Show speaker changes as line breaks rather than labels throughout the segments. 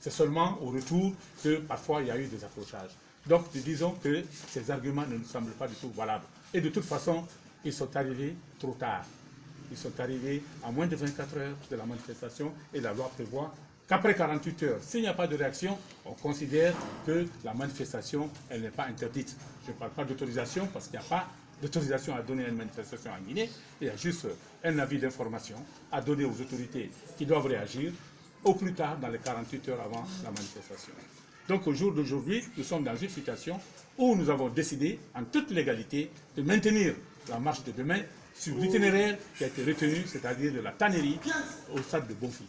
C'est seulement au retour que parfois il y a eu des accrochages. Donc disons que ces arguments ne nous semblent pas du tout valables. Et de toute façon, ils sont arrivés trop tard. Ils sont arrivés à moins de 24 heures de la manifestation et la loi prévoit qu'après 48 heures, s'il n'y a pas de réaction, on considère que la manifestation, elle n'est pas interdite. Je ne parle pas d'autorisation parce qu'il n'y a pas d'autorisation à donner à une manifestation en Guinée. Il y a juste un avis d'information à donner aux autorités qui doivent réagir au plus tard dans les 48 heures avant la manifestation. Donc au jour d'aujourd'hui, nous sommes dans une situation où nous avons décidé, en toute légalité, de maintenir la marche de demain sur l'itinéraire qui a été retenu, c'est-à-dire de la tannerie au stade de Bonfi.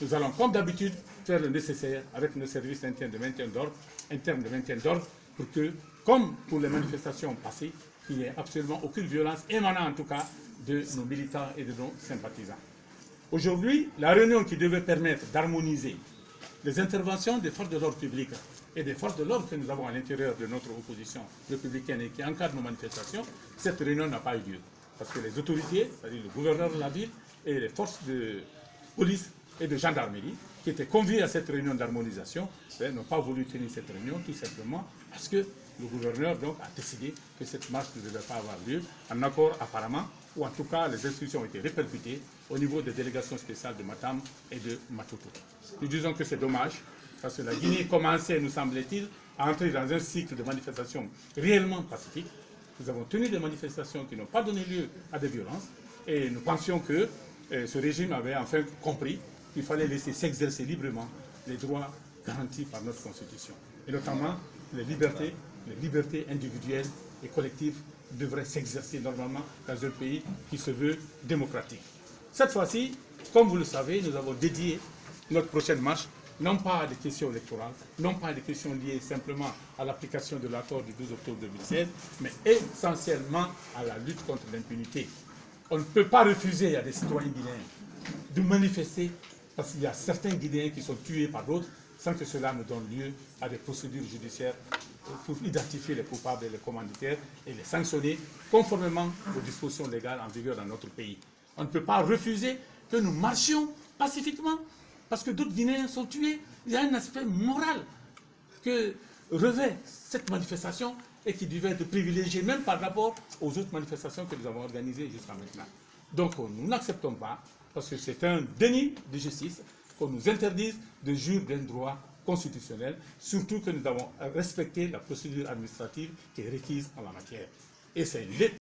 Nous allons, comme d'habitude, faire le nécessaire avec nos services internes de maintien d'ordre, pour que, comme pour les manifestations passées, il n'y ait absolument aucune violence émanant en tout cas de nos militants et de nos sympathisants. Aujourd'hui, la réunion qui devait permettre d'harmoniser les interventions des forces de l'ordre public et des forces de l'ordre que nous avons à l'intérieur de notre opposition républicaine et qui encadre nos manifestations, cette réunion n'a pas eu lieu. Parce que les autorités, c'est-à-dire le gouverneur de la ville et les forces de police et de gendarmerie, qui étaient conviés à cette réunion d'harmonisation, n'ont pas voulu tenir cette réunion, tout simplement parce que le gouverneur donc, a décidé que cette marche ne devait pas avoir lieu, en accord apparemment, ou en tout cas les instructions ont été répercutées au niveau des délégations spéciales de Matam et de Matoto. Nous disons que c'est dommage, parce que la Guinée commençait, nous semble-t-il, à entrer dans un cycle de manifestations réellement pacifiques. Nous avons tenu des manifestations qui n'ont pas donné lieu à des violences, et nous pensions que ce régime avait enfin compris qu'il fallait laisser s'exercer librement les droits garantis par notre Constitution. Et notamment les libertés individuelles et collectives devraient s'exercer normalement dans un pays qui se veut démocratique. Cette fois-ci, comme vous le savez, nous avons dédié notre prochaine marche non pas à des questions électorales, non pas à des questions liées simplement à l'application de l'accord du 12 octobre 2016, mais essentiellement à la lutte contre l'impunité. On ne peut pas refuser à des citoyens guinéens de manifester parce qu'il y a certains Guinéens qui sont tués par d'autres sans que cela ne donne lieu à des procédures judiciaires pour identifier les coupables et les commanditaires et les sanctionner conformément aux dispositions légales en vigueur dans notre pays. On ne peut pas refuser que nous marchions pacifiquement parce que d'autres Guinéens sont tués. Il y a un aspect moral que revêt cette manifestation et qui devait être privilégié même par rapport aux autres manifestations que nous avons organisées jusqu'à maintenant. Donc nous n'acceptons pas, parce que c'est un déni de justice, qu'on nous interdise de jouir d'un droit constitutionnel, surtout que nous avons respecté la procédure administrative qui est requise en la matière. Et c'est